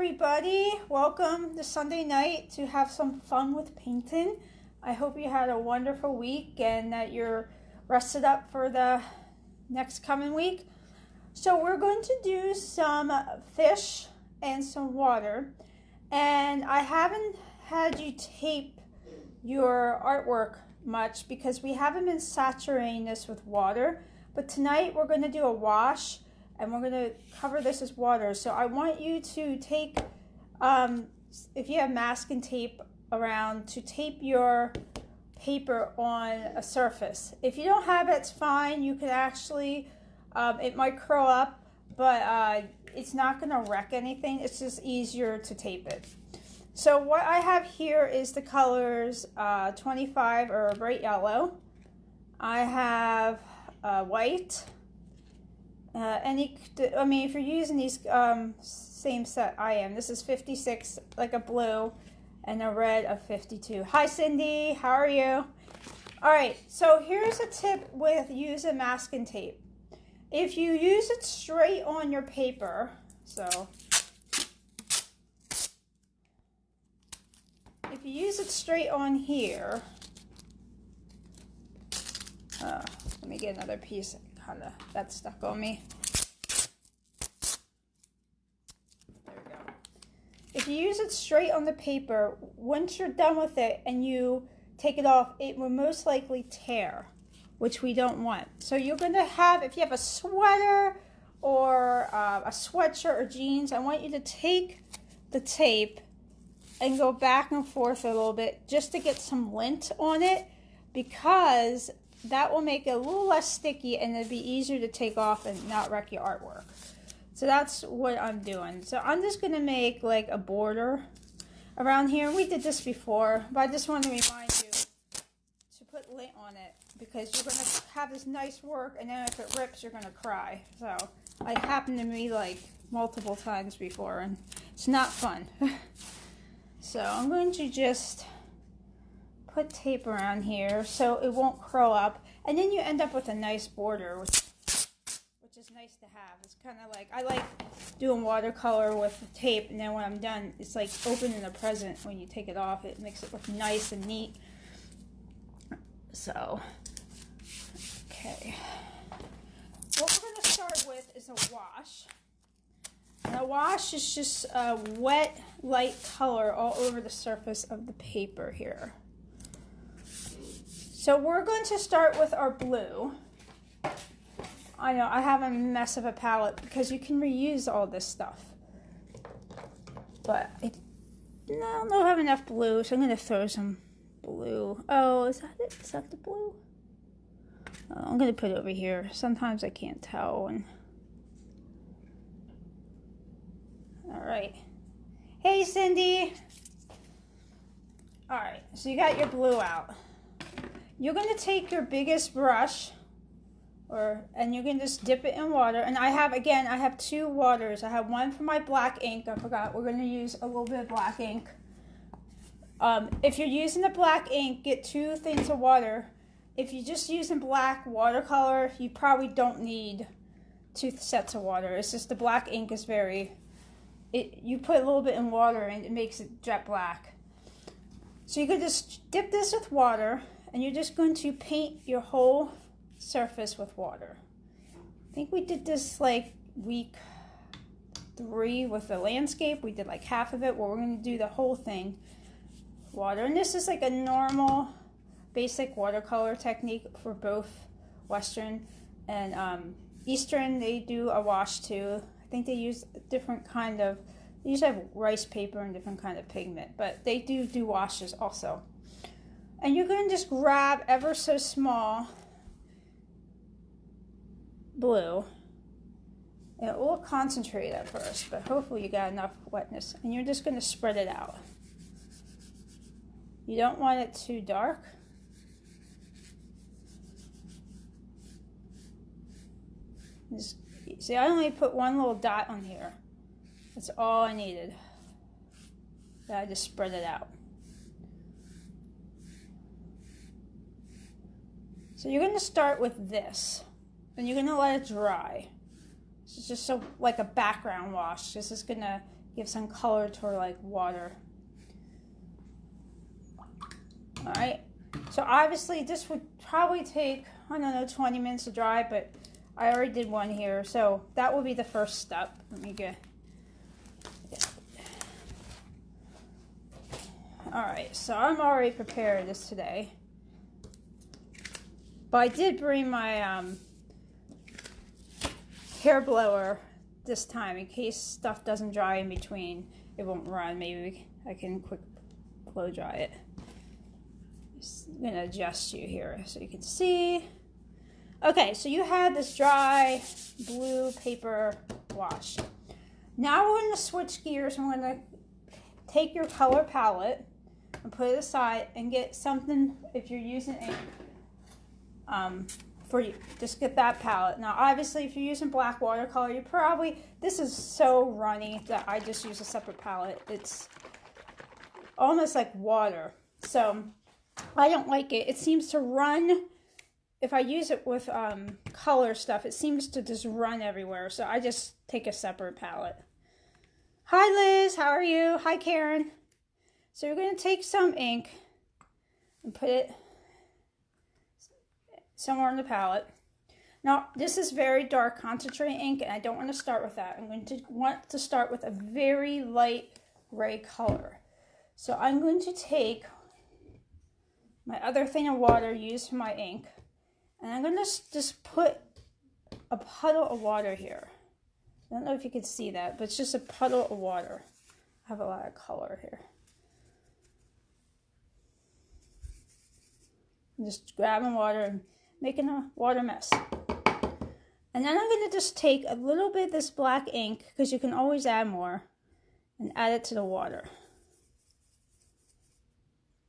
everybody, welcome to Sunday night to have some fun with painting. I hope you had a wonderful week and that you're rested up for the next coming week. So we're going to do some fish and some water, and I haven't had you tape your artwork much because we haven't been saturating this with water, but tonight we're going to do a wash and we're going to cover this as water. So I want you to take, if you have masking tape around, to tape your paper on a surface. If you don't have it, it's fine. You can actually, it might curl up, but it's not going to wreck anything. It's just easier to tape it. So what I have here is the colors 25 or bright yellow. I have white. If you're using these same set I am, this is 56, like a blue, and a red of 52. Hi Cindy, how are you? All right, so here's a tip with using masking tape. If you use it straight on your paper, so if you use it straight on here, let me get another piece. That's stuck on me. There we go. If you use it straight on the paper, once you're done with it and you take it off, it will most likely tear, which we don't want. So you're going to have, if you have a sweater or a sweatshirt or jeans, I want you to take the tape and go back and forth a little bit just to get some lint on it, because that will make it a little less sticky and it'll be easier to take off and not wreck your artwork. So that's what I'm doing. So I'm just going to make like a border around here. We did this before, but I just want to remind you to put lint on it, because you're going to have this nice work, and then if it rips, you're going to cry. So it happened to me like multiple times before, and it's not fun. So I'm going to just put tape around here so it won't curl up, and then you end up with a nice border, which is nice to have. It's kind of like, I like doing watercolor with tape, and then when I'm done, it's like opening a present. When you take it off, it makes it look nice and neat. So, okay. What we're going to start with is a wash. And a wash is just a wet, light color all over the surface of the paper here. So we're going to start with our blue. I know I have a mess of a palette because you can reuse all this stuff. But I don't have enough blue, so I'm going to throw some blue. Oh, is that it? Is that the blue? Oh, I'm going to put it over here. Sometimes I can't tell. All right. Hey, Cindy. All right, so you got your blue out. You're going to take your biggest brush, and you're going to just dip it in water. And I have two waters. I have one for my black ink. I forgot. We're going to use a little bit of black ink. If you're using the black ink, get 2 things of water. If you're just using black watercolor, you probably don't need 2 sets of water. It's just the black ink is you put a little bit in water and it makes it jet black. So you could just dip this with water, and you're just going to paint your whole surface with water. I think we did this like week 3 with the landscape. We did like half of it. Well, we're going to do the whole thing water. And this is like a normal basic watercolor technique for both Western and Eastern. They do a wash too. I think they use a different kind of, they usually have rice paper and different kind of pigment, but they do washes also. And you're going to just grab ever so small blue. It will concentrate at first, but hopefully you got enough wetness. And you're just going to spread it out. You don't want it too dark. See, I only put one little dot on here. That's all I needed. I just spread it out. So you're going to start with this, and you're going to let it dry. This is just like a background wash. This is going to give some color to like water. All right, so obviously this would probably take, I don't know, 20 minutes to dry, but I already did one here, so that will be the first step. Let me get. All right, so I'm already prepared this today, but I did bring my hair blower this time in case stuff doesn't dry in between. It won't run. Maybe I can quick blow dry it. I'm gonna adjust you here so you can see. Okay, so you had this dry blue paper wash. Now we're gonna switch gears. I'm gonna take your color palette and put it aside and get something, if you're using ink, for you, just get that palette. Now obviously if you're using black watercolor, you probably, this is so runny that I just use a separate palette. It's almost like water, so I don't like it. It seems to run, if I use it with color stuff, it seems to just run everywhere, so I just take a separate palette. Hi Liz, how are you? Hi Karen. So you're going to take some ink and put it somewhere on the palette. Now this is very dark concentrated ink, and I don't want to start with that. I'm going to want to start with a very light gray color. So I'm going to take my other thing of water used for my ink, and I'm going to just put a puddle of water here. I don't know if you can see that, but it's just a puddle of water. I have a lot of color here. I'm just grabbing water and making a water mess. And then I'm going to just take a little bit of this black ink, because you can always add more, and add it to the water.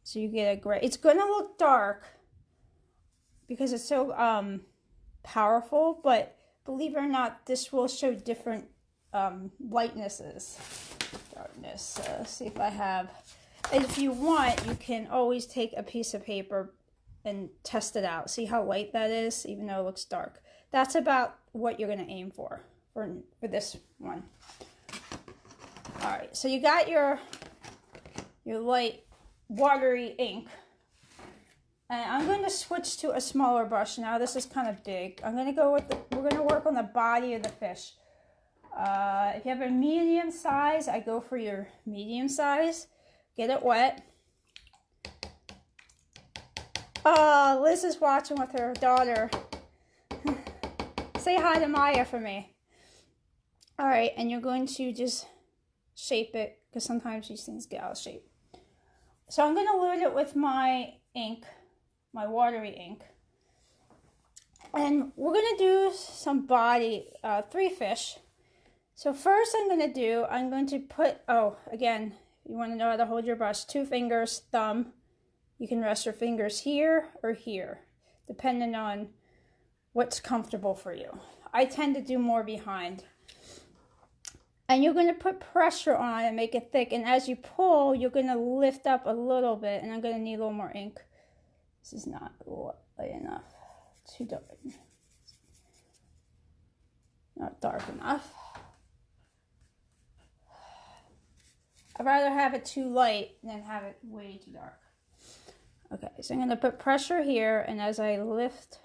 So you get a gray. It's going to look dark because it's so powerful, but believe it or not, this will show different lightnesses. Darkness. See if I have. If you want, you can always take a piece of paper and test it out. See how light that is, even though it looks dark. That's about what you're going to aim for this one. All right, so you got your light watery ink, and I'm going to switch to a smaller brush now. This is kind of big. I'm going to go with we're going to work on the body of the fish. If you have a medium size, I go for your medium size. Get it wet. Oh, Liz is watching with her daughter. Say hi to Maya for me. All right, and you're going to just shape it, because sometimes these things get out of shape. So I'm going to load it with my ink, my watery ink. And we're going to do some body, 3 fish. So first I'm going to put, again, you want to know how to hold your brush, 2 fingers, thumb. You can rest your fingers here or here, depending on what's comfortable for you. I tend to do more behind. And you're going to put pressure on it and make it thick. And as you pull, you're going to lift up a little bit. And I'm going to need a little more ink. This is not light enough. Too dark. Not dark enough. I'd rather have it too light than have it way too dark. Okay, so I'm going to put pressure here. And as I lift,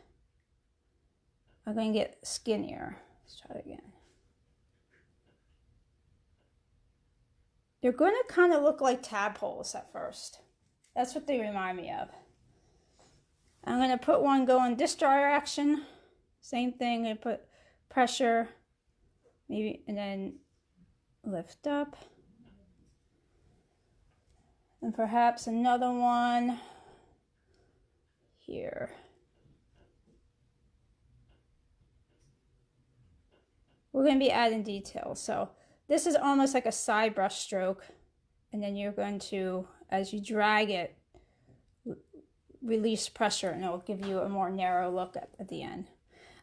I'm going to get skinnier. Let's try it again. They're going to kind of look like tadpoles at first. That's what they remind me of. I'm going to put one going this direction. Same thing. I put pressure, maybe, and then lift up. And perhaps another one here. We're going to be adding details. So this is almost like a side brush stroke. And then you're going to, as you drag it, release pressure, and it will give you a more narrow look at the end.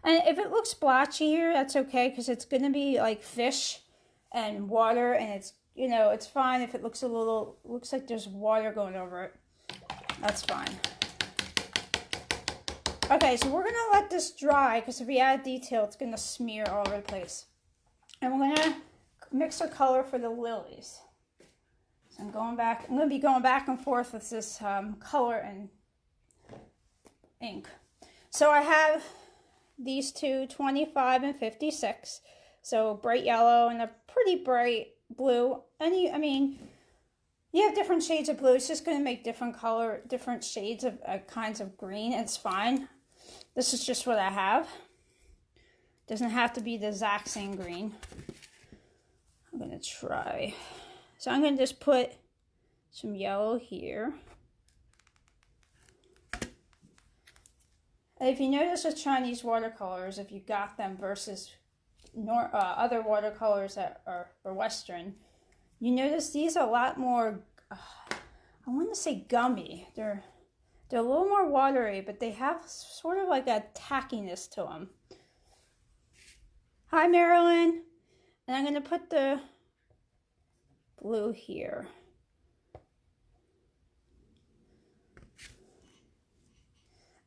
And if it looks blotchy here, that's okay, because it's going to be like fish and water, and it's, you know, it's fine if it looks looks like there's water going over it. That's fine. Okay, so we're going to let this dry, because if we add detail, it's going to smear all over the place. And we're going to mixer color for the lilies. So I'm going to be going back and forth with this color and ink. So I have these two, 25 and 56. So bright yellow and a pretty bright blue. I mean, you have different shades of blue. It's just going to make different shades of kinds of green. It's fine. This is just what I have. Doesn't have to be the exact same green. I'm going to try. So I'm going to just put some yellow here. And if you notice with Chinese watercolors, if you got them versus other watercolors that are Western, you notice these are a lot more, I want to say gummy. They're a little more watery, but they have sort of like a tackiness to them. Hi, Marilyn. And I'm going to put the blue here.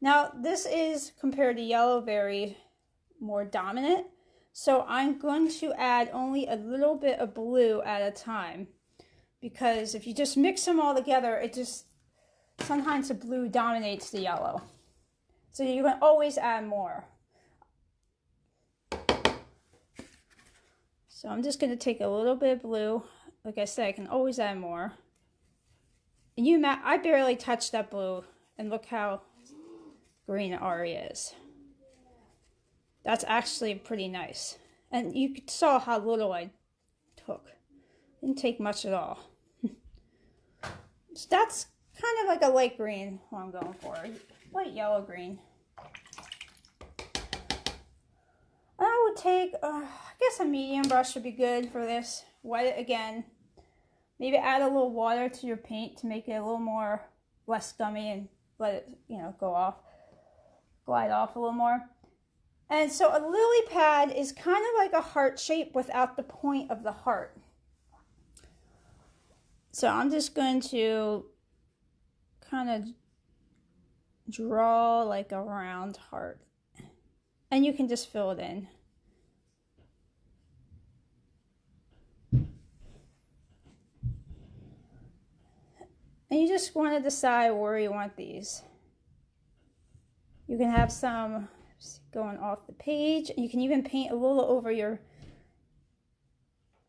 Now, this is, compared to yellow, very more dominant. So I'm going to add only a little bit of blue at a time. Because if you just mix them all together, sometimes the blue dominates the yellow. So you can always add more. So I'm just going to take a little bit of blue. Like I said, I can always add more. And I barely touched that blue. And look how green it already is. That's actually pretty nice. And you saw how little I took. Didn't take much at all. So that's kind of like a light green, what I'm going for. Light yellow green. And I would take, I guess a medium brush would be good for this. Wet it again. Maybe add a little water to your paint to make it a little more, less gummy and let it, glide off a little more. And so a lily pad is kind of like a heart shape without the point of the heart. So I'm just going to kind of draw like a round heart. And you can just fill it in. And you just want to decide where you want these. You can have some going off the page. You can even paint a little over your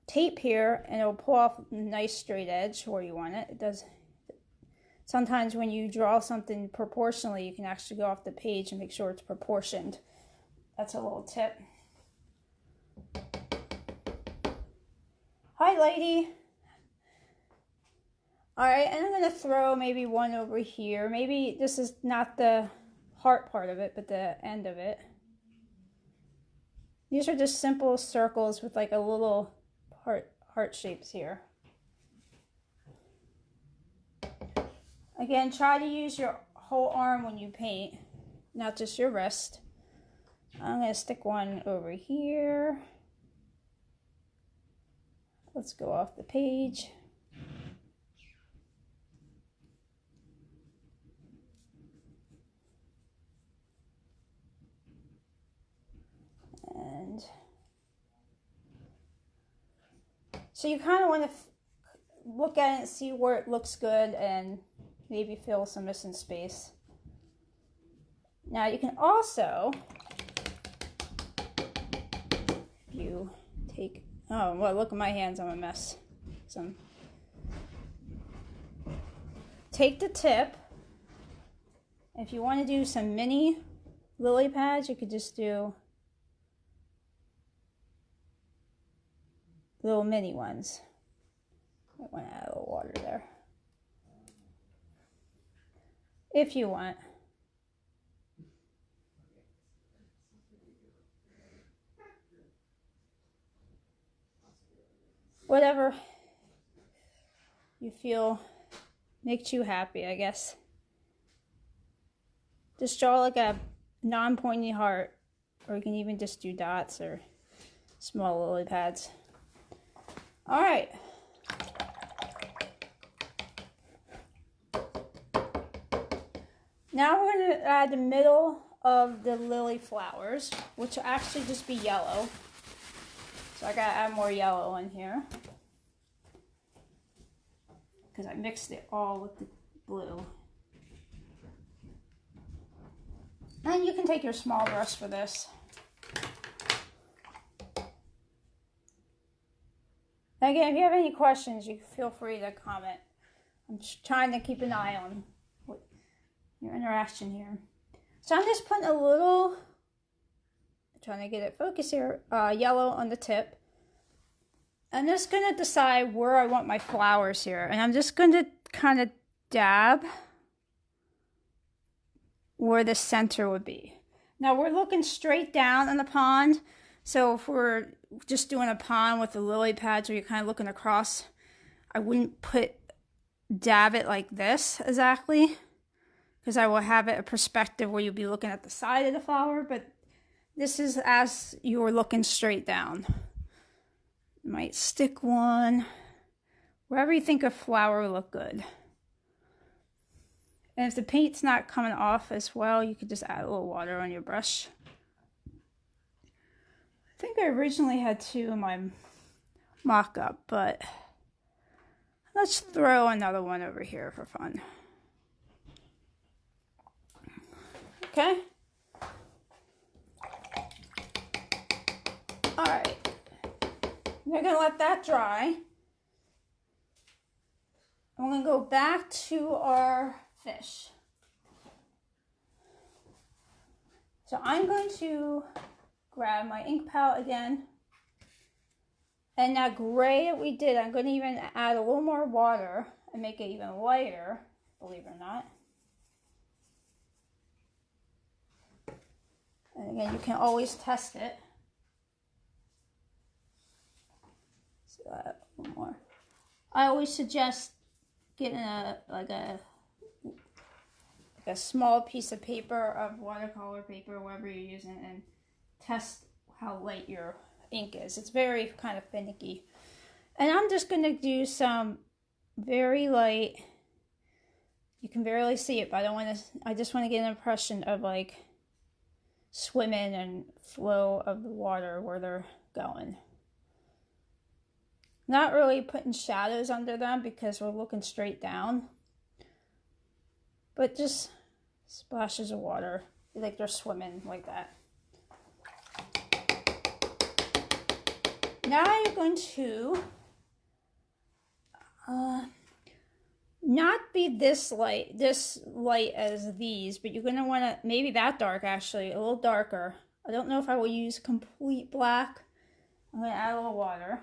tape here and it'll pull off a nice straight edge where you want it. It does. Sometimes when you draw something proportionally, you can actually go off the page and make sure it's proportioned. That's a little tip. Hi, lady. All right, and I'm going to throw maybe one over here. Maybe this is not the heart part of it, but the end of it. These are just simple circles with like a little heart shapes here. Again, try to use your whole arm when you paint, not just your wrist. I'm going to stick one over here. Let's go off the page. And so you kind of want to look at it and see where it looks good and maybe fill some missing space. Now you can also, if you take, oh, well, look at my hands, I'm a mess. Take the tip. If you want to do some mini lily pads, you could just do little mini ones. I want to add a little water there. If you want. Whatever you feel makes you happy, I guess. Just draw like a non-pointy heart, or you can even just do dots or small lily pads. All right. Now we're going to add the middle of the lily flowers, which will actually just be yellow. So I gotta add more yellow in here because I mixed it all with the blue. And you can take your small brush for this. Again, if you have any questions, you feel free to comment. I'm just trying to keep an eye on your interaction here. So I'm just putting a little, trying to get it focused here, yellow on the tip. I'm just going to decide where I want my flowers here. And I'm just going to kind of dab where the center would be. Now we're looking straight down on the pond. So if we're just doing a pond with the lily pads where you're kind of looking across, I wouldn't dab it like this exactly, because I will have it a perspective where you'll be looking at the side of the flower, but this is as you're looking straight down. You might stick one wherever you think a flower will look good. And if the paint's not coming off as well, you could just add a little water on your brush. I think I originally had 2 in my mock-up, but let's throw another one over here for fun. Okay. All right. We're going to let that dry. I'm going to go back to our fish. So I'm going to grab my ink palette again. And that gray that we did, I'm going to even add a little more water and make it even lighter, believe it or not. And again, you can always test it. So a little more. I always suggest getting a small piece of paper, of watercolor paper, whatever you're using, and test how light your ink is. It's very kind of finicky. And I'm just going to do some very light, you can barely see it, but I just want to get an impression of like swimming and flow of the water where they're going. Not really putting shadows under them because we're looking straight down, but just splashes of water, like they're swimming like that. Now you're going to not be this light as these, but you're going to want to, maybe that dark actually, a little darker. I don't know if I will use complete black. I'm going to add a little water.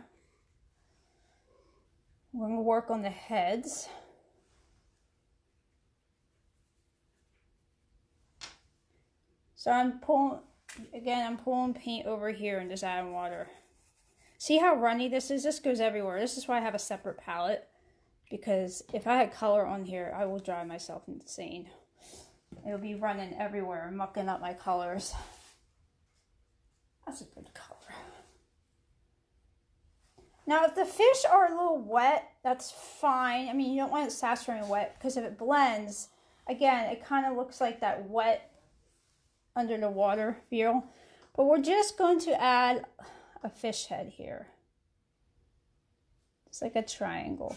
We're going to work on the heads. So I'm pulling paint over here and just adding water. See how runny this is? This goes everywhere. This is why I have a separate palette, because if I had color on here, I will drive myself insane. It'll be running everywhere, mucking up my colors. That's a good color. Now, if the fish are a little wet, that's fine. I mean, you don't want it saturating wet, because if it blends, again, it kind of looks like that wet under the water feel. But we're just going to add a fish head here. It's like a triangle.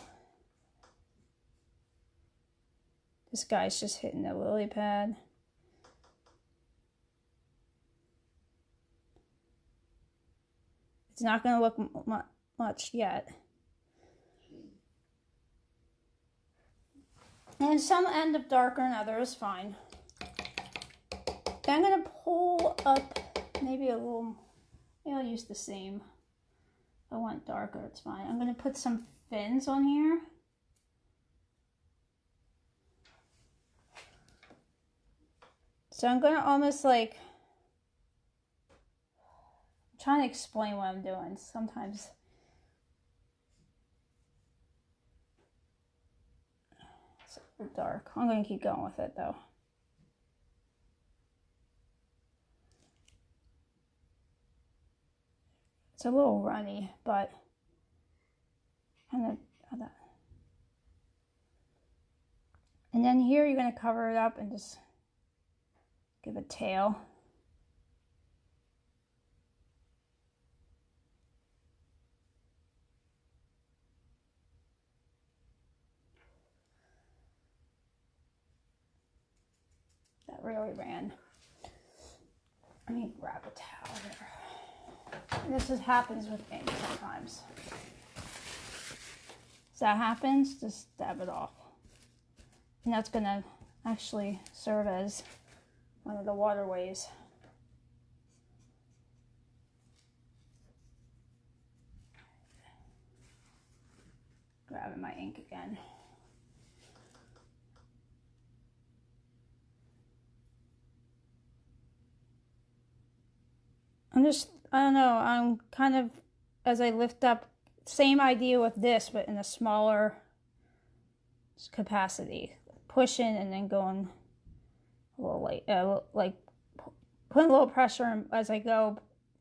This guy's just hitting the lily pad. It's not going to look much yet. And some end up darker and others fine. Then I'm going to pull up maybe a little, maybe I'll use the same. If I want darker, it's fine. I'm going to put some fins on here. So I'm going to almost like, I'm trying to explain what I'm doing. Sometimes it's a little dark. I'm going to keep going with it though. It's a little runny, but kind of that. And then here you're going to cover it up and just give a tail. really ran. Let me grab a towel here. And this happens with me sometimes. So that happens, just dab it off. And that's going to actually serve as one of the waterways. Grabbing my ink again. I don't know, I'm kind of, as I lift up, same idea with this, but in a smaller capacity. Pushing and then going a little light, like putting a little pressure as I go,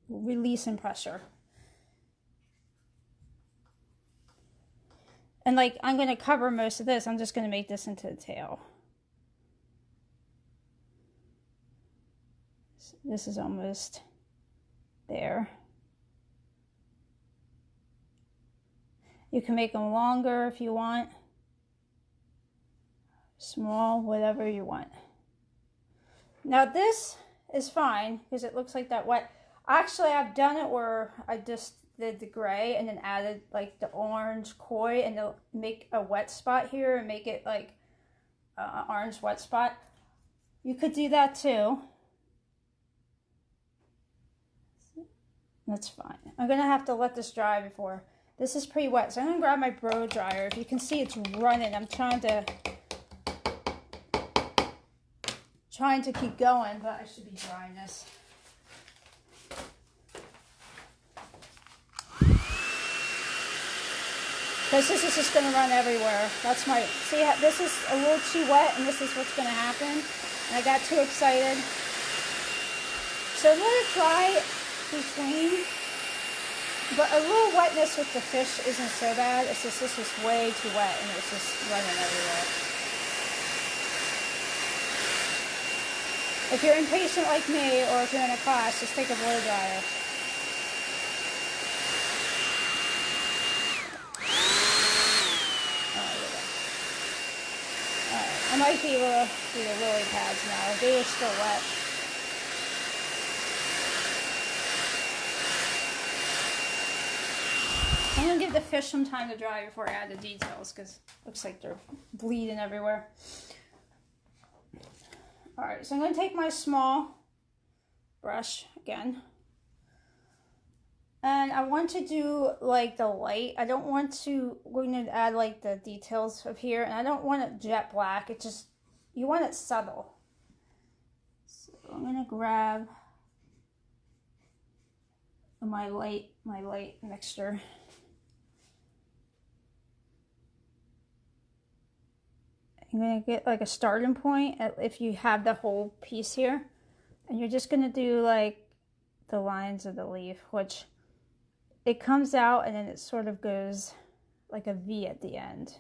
releasing pressure. And like, I'm going to cover most of this. I'm just going to make this into the tail. This is almost there. You can make them longer if you want. Small, whatever you want. Now this is fine because it looks like that wet. Actually, I've done it where I just did the gray and then added like the orange koi and to make a wet spot here and make it like an orange wet spot. You could do that too. That's fine. I'm gonna have to let this dry before. This is pretty wet, so I'm gonna grab my blow dryer. If you can see, it's running. I'm trying to keep going, but I should be drying this. Because this is just going to run everywhere. That's my, see, this is a little too wet, and this is what's going to happen. And I got too excited. So let it dry between. But a little wetness with the fish isn't so bad. It's just, this is way too wet, and it's just running everywhere. If you're impatient like me, or if you're in a class, just take a blow dryer. I might be able to do the lily pads now. They are still wet. I'm going to give the fish some time to dry before I add the details, because it looks like they're bleeding everywhere. Alright, so I'm going to take my small brush again. And I want to do like the light. I don't want to, we're going to add like the details of here. And I don't want it jet black. It just, you want it subtle. So I'm going to grab my light mixture. I'm going to get like a starting point if you have the whole piece here. And you're just going to do like the lines of the leaf, which it comes out and then it sort of goes like a V at the end.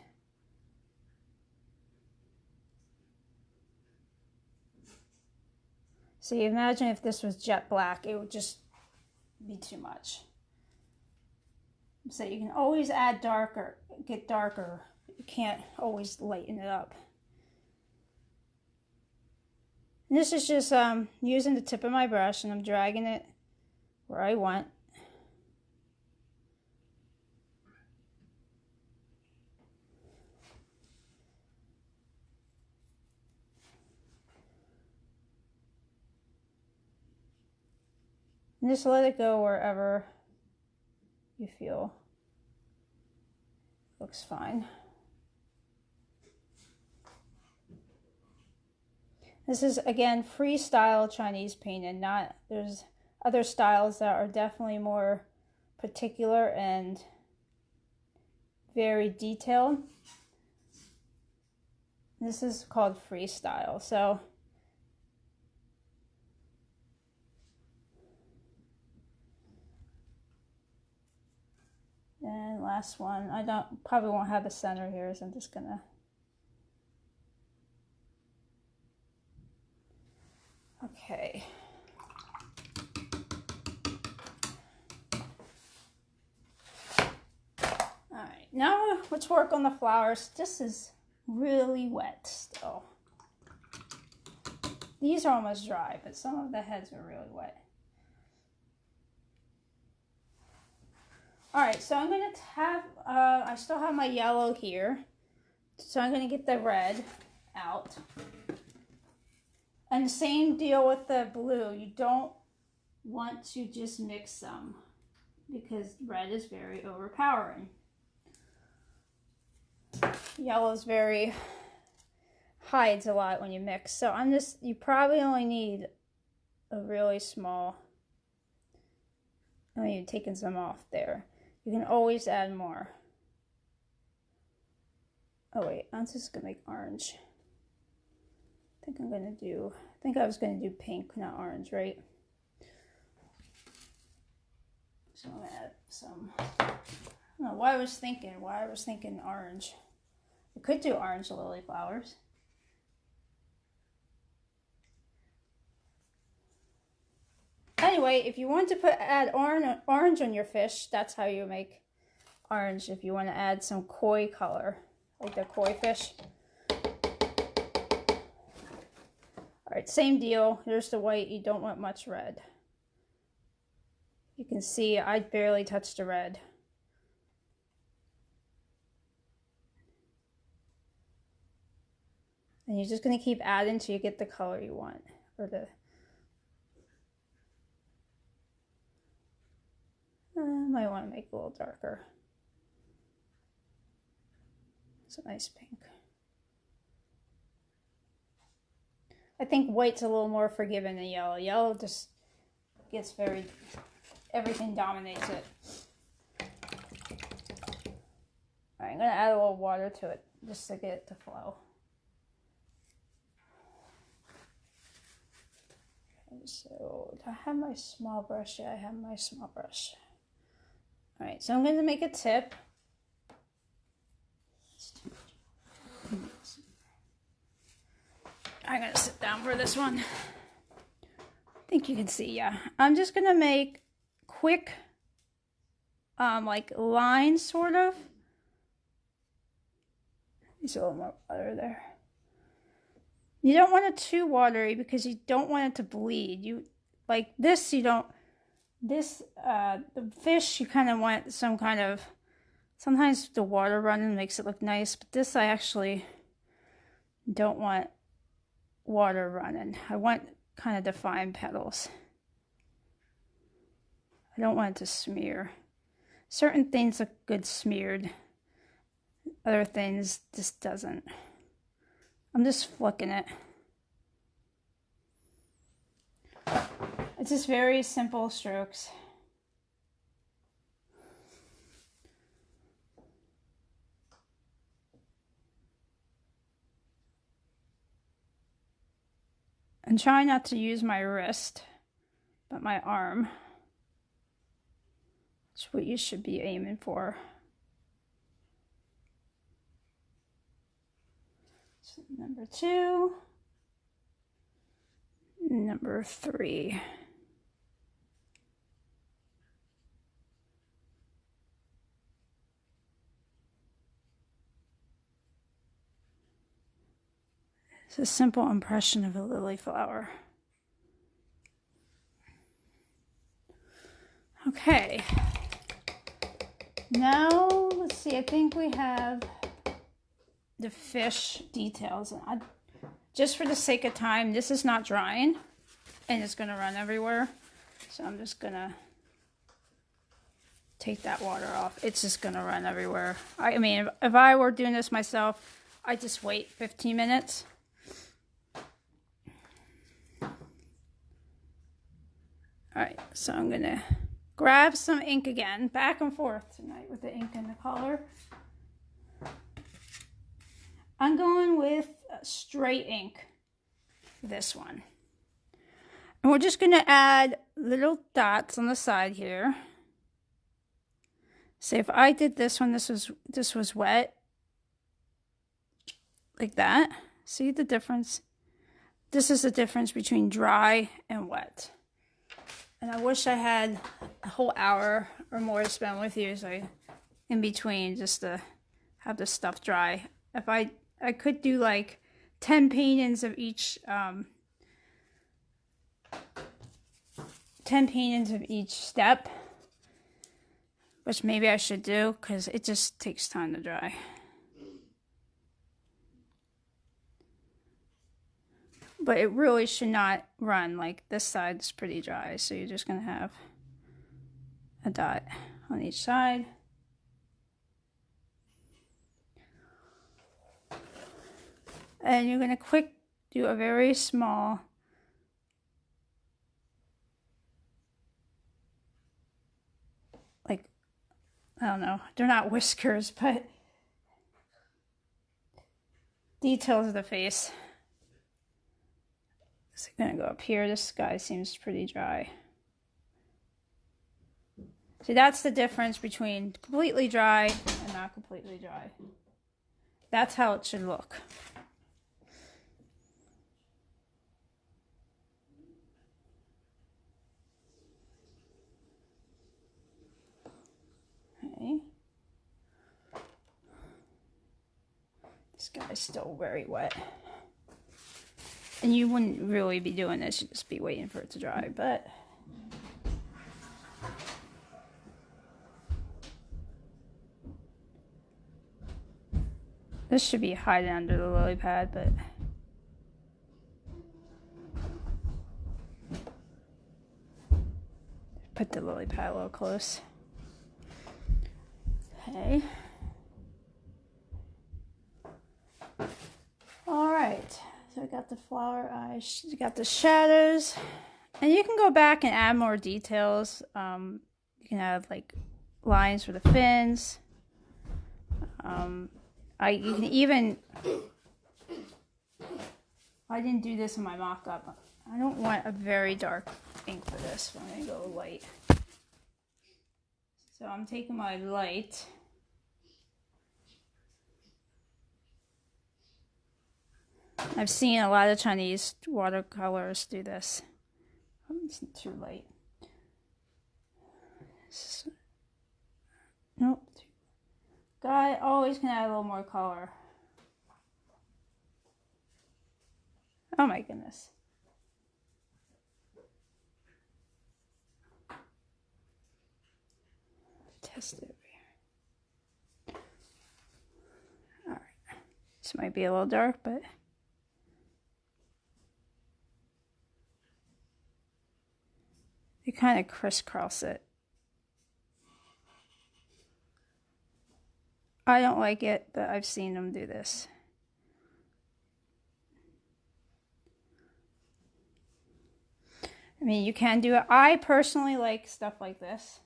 So you imagine if this was jet black, it would just be too much. So you can always add darker, get darker. You can't always lighten it up. And this is just using the tip of my brush, and I'm dragging it where I want. And just let it go wherever you feel looks fine. This is, again, freestyle Chinese painting. Not, there's other styles that are definitely more particular and very detailed. This is called freestyle. So and last one, I probably won't have the center here, so I'm just gonna. Okay. All right, now let's work on the flowers. This is really wet still. these are almost dry, but some of the heads are really wet. All right, so I'm gonna have, I still have my yellow here. So I'm gonna get the red out. And the same deal with the blue. You don't want to just mix them because red is very overpowering. Yellow is very, hides a lot when you mix. So you probably only need a really small, oh, you've taken some off there. You can always add more. Oh wait, I'm just gonna make orange. I think I was gonna do pink, not orange, right? So I'm gonna add some, I don't know why I was thinking orange. I could do orange lily flowers. Anyway, if you want to add orange on your fish, that's how you make orange. If you want to add some koi color, like the koi fish. All right, same deal. Here's the white. You don't want much red. You can see I barely touched the red. And you're just going to keep adding until you get the color you want, or the might want to make it a little darker. It's a nice pink. I think white's a little more forgiving than yellow. Yellow just gets everything dominates it. All right, I'm going to add a little water to it just to get it to flow. Okay, so do I have my small brush? Yeah, I have my small brush. All right, so I'm going to make a tip. I'm going to sit down for this one. I think you can see, yeah. I'm just going to make quick, like lines, sort of. There's a little more water there. You don't want it too watery because you don't want it to bleed. Like this, you don't. This, the fish, you kind of want some kind of, sometimes the water running makes it look nice, but this I actually don't want water running. I want kind of defined petals. I don't want it to smear. Certain things look good smeared. Other things just doesn't. I'm just flicking it. It's just very simple strokes. And try not to use my wrist, but my arm. That's what you should be aiming for. So number 2, number 3. It's a simple impression of a lily flower. Okay. Now, let's see, I think we have the fish details. Just for the sake of time, this is not drying and it's gonna run everywhere. So I'm just gonna take that water off. It's just gonna run everywhere. I mean, if I were doing this myself, I'd just wait 15 minutes. All right, so I'm gonna grab some ink again, back and forth tonight with the ink and the color. I'm going with straight ink for this one. And we're just gonna add little dots on the side here. So if I did this one, this was wet, like that. See the difference? This is the difference between dry and wet. And I wish I had a whole hour or more to spend with you, so in between, just to have the stuff dry. If I could do like 10 paintings of each 10 paintings of each step, which maybe I should do because it just takes time to dry. But it really should not run. Like this side is pretty dry, so you're just going to have a dot on each side. And you're going to do a very small like, I don't know, they're not whiskers, but details of the face. So I'm going to go up here. This guy seems pretty dry. See, that's the difference between completely dry and not completely dry. That's how it should look. Okay. This guy's still very wet. And you wouldn't really be doing this, you'd just be waiting for it to dry, but this should be hiding under the lily pad, but put the lily pad a little close. Okay. All right. So I got the flower eyes, you got the shadows, and you can go back and add more details. You can add like lines for the fins. You can even, I didn't do this in my mock-up. I don't want a very dark ink for this, so I'm gonna go light. So I'm taking my light. I've seen a lot of Chinese watercolors do this. Oh, it's too light. Nope. Guy always can add a little more color. Oh my goodness. Test it over here. All right. This might be a little dark, but you kind of crisscross it. I don't like it, but I've seen them do this. I mean, you can do it. I personally like stuff like this.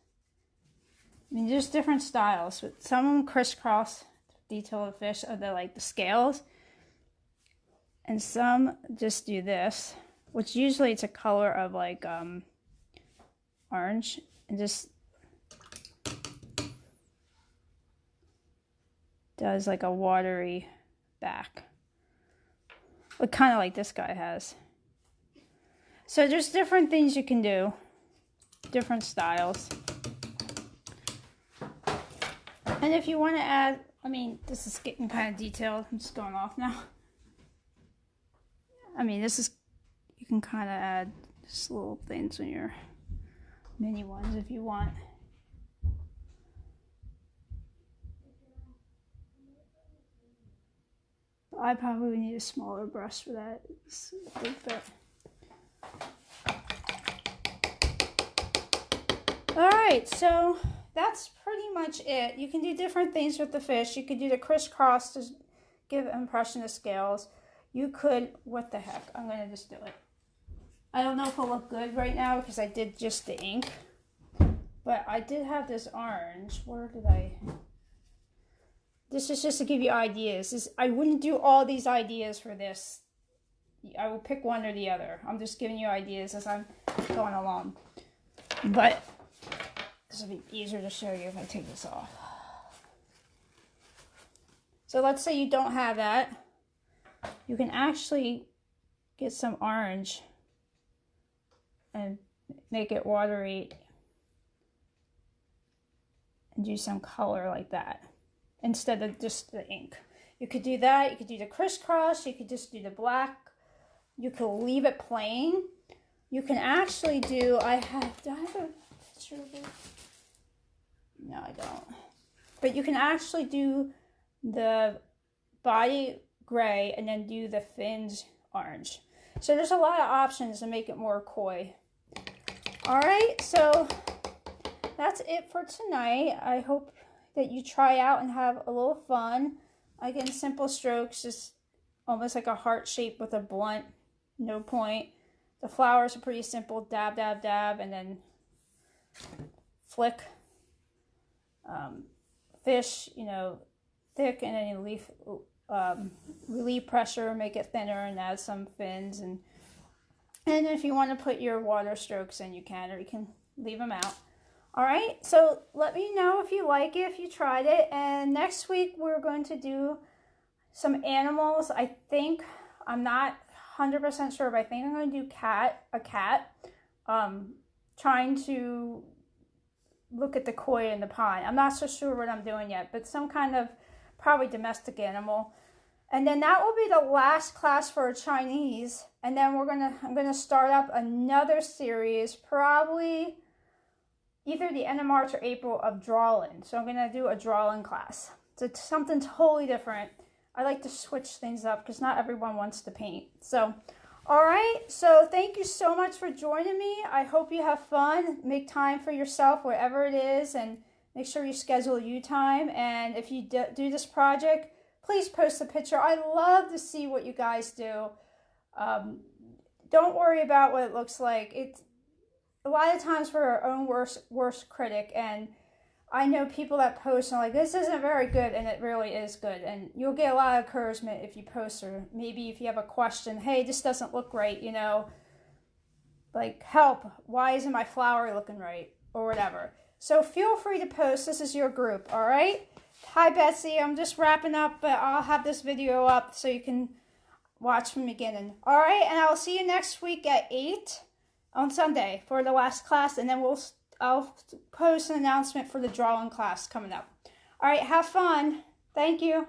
I mean, there's different styles. But some of them crisscross detail of fish, or they're like the scales. And some just do this, which usually it's a color of like orange, and just does like a watery back, but kind of like this guy has. So there's different things you can do, different styles. And if you want to add, I mean, this is getting kind of detailed. I'm just going off now. I mean, this is, you can kind of add just little things on your mini ones if you want. I probably need a smaller brush for that. It's a big bit. Alright, so that's pretty much it. You can do different things with the fish. You could do the crisscross to give an impression of scales. You could, what the heck, I'm going to just do it. I don't know if it'll look good right now because I did just the ink. But I did have this orange. Where did I... This is just to give you ideas. I wouldn't do all these ideas for this. I will pick one or the other. I'm just giving you ideas as I'm going along. But this will be easier to show you if I take this off. So let's say you don't have that. You can actually get some orange and make it watery and do some color like that instead of just the ink. You could do that. You could do the crisscross. You could just do the black. You could leave it plain. you can actually do, do I have a picture of it? No, I don't. But you can actually do the body gray and then do the fins orange. So there's a lot of options to make it more koi. All right, so that's it for tonight. I hope that you try out and have a little fun. Again, simple strokes, just almost like a heart shape with a blunt, no point. The flowers are pretty simple, dab, dab, dab, and then flick. Fish, you know, thick, and then you relieve pressure, make it thinner, and add some fins. And if you want to put your water strokes in, you can, or you can leave them out. All right, so let me know if you like it, if you tried it. And next week we're going to do some animals. I think, I'm not 100% sure, but I think I'm going to do a cat. Trying to look at the koi in the pond. I'm not so sure what I'm doing yet, but some kind of probably domestic animal. And then that will be the last class for Chinese. And then I'm gonna start up another series, probably either the end of March or April, of drawing. So I'm gonna do a drawing class. So it's something totally different. I like to switch things up because not everyone wants to paint. So, all right. So thank you so much for joining me. I hope you have fun. Make time for yourself, wherever it is, and make sure you schedule you time. And if you do this project, please post a picture. I love to see what you guys do. Don't worry about what it looks like. It's a lot of times we're our own worst critic, and I know people that post and are like, this isn't very good, and it really is good. And you'll get a lot of encouragement if you post, or maybe if you have a question, hey, this doesn't look right, you know, like, help, why isn't my flower looking right, or whatever. So feel free to post. This is your group, all right? Hi, Betsy. I'm just wrapping up, but I'll have this video up so you can watch from the beginning. All right, and I'll see you next week at 8 on Sunday for the last class, and then I'll post an announcement for the drawing class coming up. All right, have fun. Thank you.